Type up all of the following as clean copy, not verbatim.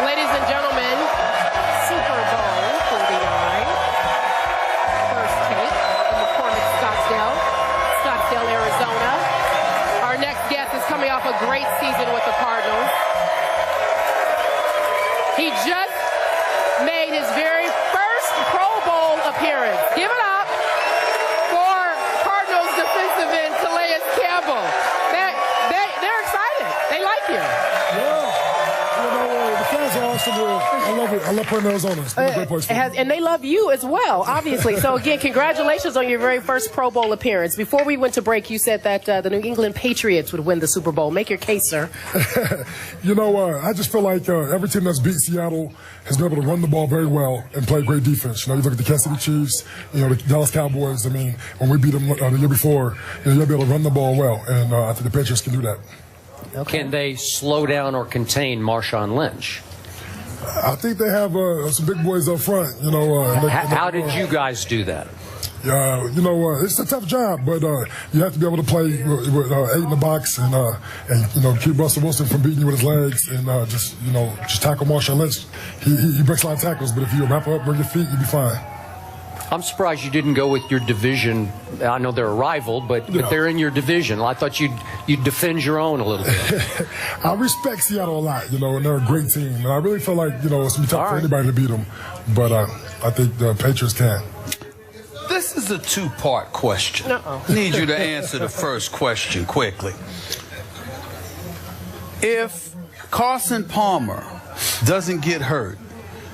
Ladies and gentlemen, Superbowl 49. First take in McCormick, Scottsdale, Arizona. Our next guest is coming off a great season with the Cardinals. He just made his very first Pro Bowl appearance. Give it up for Cardinals defensive end Calais Campbell. They're excited. They like you. Yeah. You know, the fans are awesome here. I love it. I love playing Arizona. It's been a great place for me. And they love you as well, obviously. So, again, congratulations on your very first Pro Bowl appearance. Before we went to break, you said that the New England Patriots would win the Super Bowl. Make your case, sir. You know, I just feel like every team that's beat Seattle has been able to run the ball very well and play great defense. You know, you look at the Kansas City Chiefs, you know, the Dallas Cowboys. I mean, when we beat them the year before, you know, you'll be able to run the ball well. And I think the Patriots can do that. Okay. Can they slow down or contain Marshawn Lynch? I think they have some big boys up front. You know, How did you guys do that? You know, it's a tough job, but you have to be able to play with 8 in the box and you know, keep Russell Wilson from beating you with his legs and just tackle Marshawn Lynch. He breaks a lot of tackles, but if you wrap up, bring your feet, you'll be fine. I'm surprised you didn't go with your division. I know they're a rival, but they're in your division. I thought you'd defend your own a little bit. I respect Seattle a lot, you know, and they're a great team. And I really feel like, you know, it's going to be tough for anybody to beat them. But I think the Patriots can. This is a two-part question. Need you to answer the first question quickly. If Carson Palmer doesn't get hurt,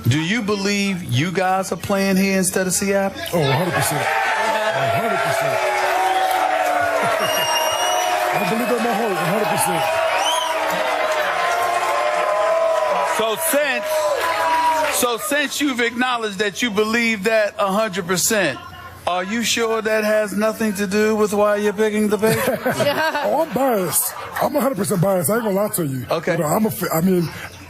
do you believe you guys are playing here instead of Seattle? Oh, 100%. 100%. I believe in my heart, 100%. So since you've acknowledged that you believe that 100%, are you sure that has nothing to do with why you're picking the Patriots? Oh, I'm biased. I'm 100% biased. I ain't gonna lie to you. Okay. You know,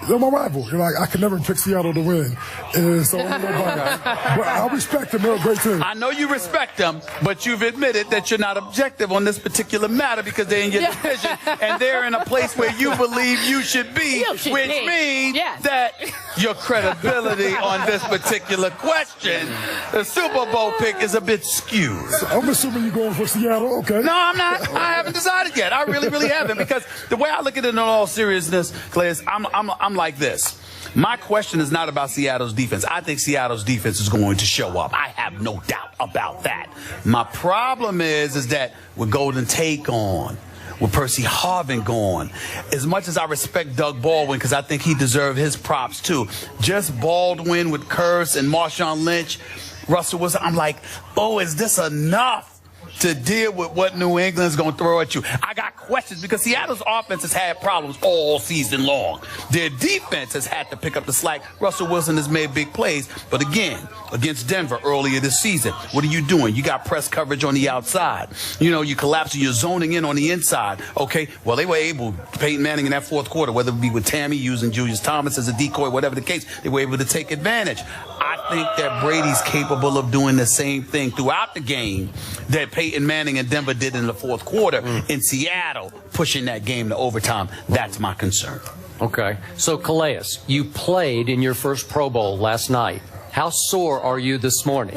they're my rival. You know, I could never pick Seattle to win. And so I'm biased. But I respect them. They're a great team. I know you respect them, but you've admitted that you're not objective on this particular matter because they're in your division and they're in a place where you believe you should be, which means that your credibility on this particular question, the Super Bowl pick, is a bit skewed. So I'm assuming you're going for Seattle. Okay. No, I'm not. I haven't decided yet. I really haven't, because the way I look at it in all seriousness, Clay, is I'm like this. My question is not about Seattle's defense. I think Seattle's defense is going to show up. I have no doubt about that. My problem is that with Golden Tate gone, with Percy Harvin gone, as much as I respect Doug Baldwin, because I think he deserved his props too, just Baldwin with Curse and Marshawn Lynch, Russell Wilson, I'm like, oh, is this enough to deal with what New England's going to throw at you? I got questions because Seattle's offense has had problems all season long. Their defense has had to pick up the slack. Russell Wilson has made big plays, but again, against Denver earlier this season, what are you doing? You got press coverage on the outside. You know, you collapsing, you're zoning in on the inside. Okay, well, they were able, Peyton Manning in that fourth quarter, whether it be with Tammy using Julius Thomas as a decoy, whatever the case, they were able to take advantage. I think that Brady's capable of doing the same thing throughout the game that Peyton Manning and Denver did in the fourth quarter in Seattle, pushing that game to overtime. That's my concern. Okay. So, Calais, you played in your first Pro Bowl last night. How sore are you this morning?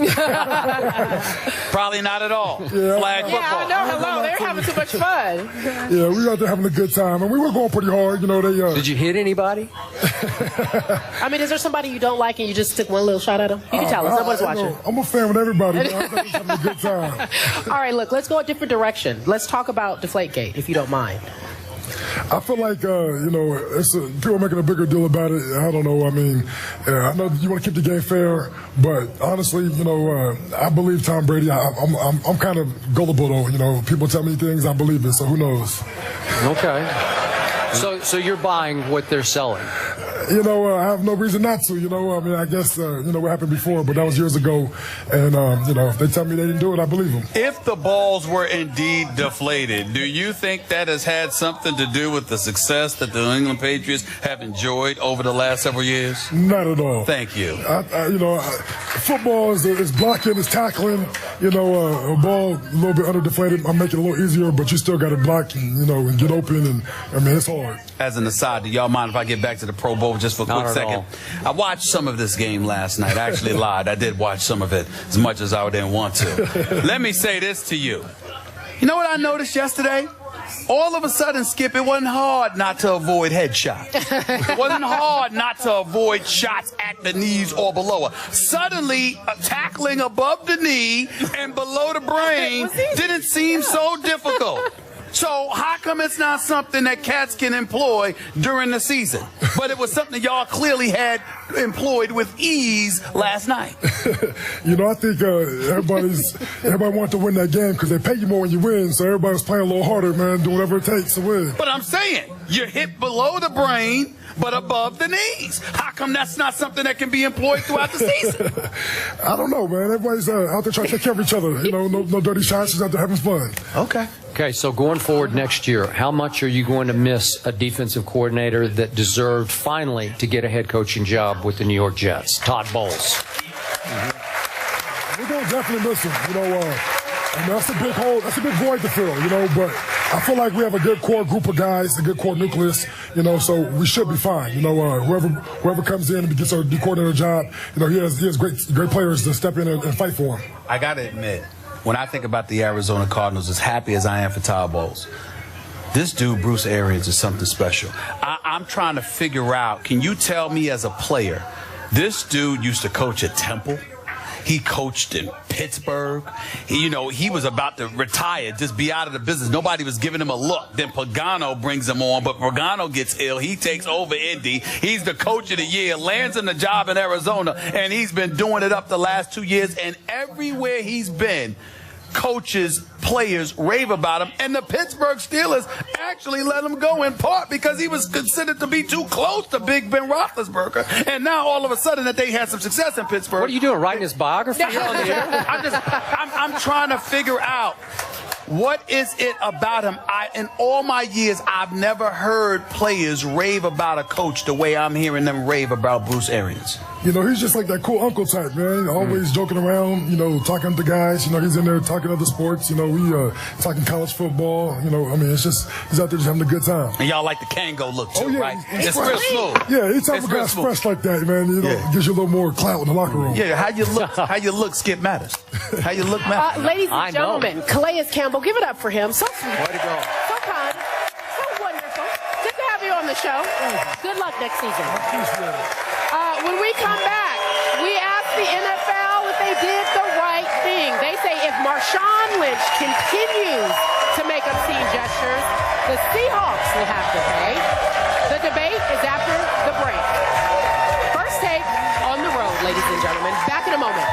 Probably not at all. Flag football. I know. Hello. They're having too much fun. Yeah, we out there having a good time, and we were going pretty hard. You know, Did you hit anybody? I mean, is there somebody you don't like and you just took one little shot at them? You can tell us. Nobody's watching. I'm a fan with everybody. I'm just having a good time. All right, look, let's go a different direction. Let's talk about Deflategate, if you don't mind. I feel like, you know, people are making a bigger deal about it. I don't know. I mean, I know you want to keep the game fair, but honestly, you know, I believe Tom Brady. I'm kind of gullible, though. You know, people tell me things, I believe it, so who knows? Okay. So you're buying what they're selling? You know, I have no reason not to. You know, I mean, I guess, you know, what happened before, but that was years ago. And, you know, if they tell me they didn't do it, I believe them. If the balls were indeed deflated, do you think that has had something to do with the success that the New England Patriots have enjoyed over the last several years? Not at all. Thank you. You know, football is blocking, is tackling. You know, a ball a little bit under deflated, I make it a little easier, but you still got to block and, you know, and get open. And, I mean, it's all hard. As an aside, do y'all mind if I get back to the Pro Bowl just for a Not quick at second? all. I watched some of this game last night. I actually lied. I did watch some of it as much as I didn't want to. Let me say this to you. You know what I noticed yesterday? All of a sudden, Skip, it wasn't hard not to avoid headshots. It wasn't hard not to avoid shots at the knees or below her. Suddenly, tackling above the knee and below the brain didn't seem so difficult. So how come it's not something that cats can employ during the season? But it was something y'all clearly had employed with ease last night. You know, I think everybody wants to win that game because they pay you more when you win. So everybody's playing a little harder, man, do whatever it takes to win. But I'm saying, you're hit below the brain, but above the knees. How come that's not something that can be employed throughout the season? I don't know, man. Everybody's out there trying to take care of each other. You know, no dirty shots, just out there having fun. Okay. Okay, so going forward next year, how much are you going to miss a defensive coordinator that deserved finally to get a head coaching job with the New York Jets, Todd Bowles? We're going to definitely miss him. You know, I mean, that's a big hole. That's a big void to fill, you know, but I feel like we have a good core group of guys, a good core nucleus, you know, so we should be fine. You know, whoever comes in and gets our D coordinator job, you know, he has great players to step in and fight for him. I got to admit, when I think about the Arizona Cardinals, as happy as I am for Todd Bowles, this dude, Bruce Arians, is something special. I'm trying to figure out, can you tell me as a player, this dude used to coach at Temple. He coached in Pittsburgh. He was about to retire, just be out of the business. Nobody was giving him a look. Then Pagano brings him on, but Pagano gets ill. He takes over Indy. He's the coach of the year, lands him the job in Arizona, and he's been doing it up the last 2 years. And everywhere he's been, coaches, players rave about him, and the Pittsburgh Steelers actually let him go in part because he was considered to be too close to Big Ben Roethlisberger. And now all of a sudden that they had some success in Pittsburgh. What are you doing, writing his biography here on the air? I'm trying to figure out what is it about him. In all my years, I've never heard players rave about a coach the way I'm hearing them rave about Bruce Arians. You know, he's just like that cool uncle type, man. Always joking around, you know, talking to guys. You know, he's in there talking other sports. You know, we talking college football. You know, I mean, it's just, he's out there just having a good time. And y'all like the Kango look too, Oh, yeah, right? it's It's real smooth. Yeah, anytime It's a real guy's smooth. fresh like that, man, you know, Yeah. gives you a little more clout in the locker room. Yeah, how you look, Skip, matters. How you look matters. Ladies I and know. gentlemen, Calais Campbell, give it up for him. So sweet. Way to go. So kind. So wonderful. Good to have you on the show. Good luck next season. When we come back, we ask the NFL if they did the right thing. They say if Marshawn Lynch continues to make obscene gestures, the Seahawks will have to pay. The debate is after the break. First take on the road, ladies and gentlemen. Back in a moment.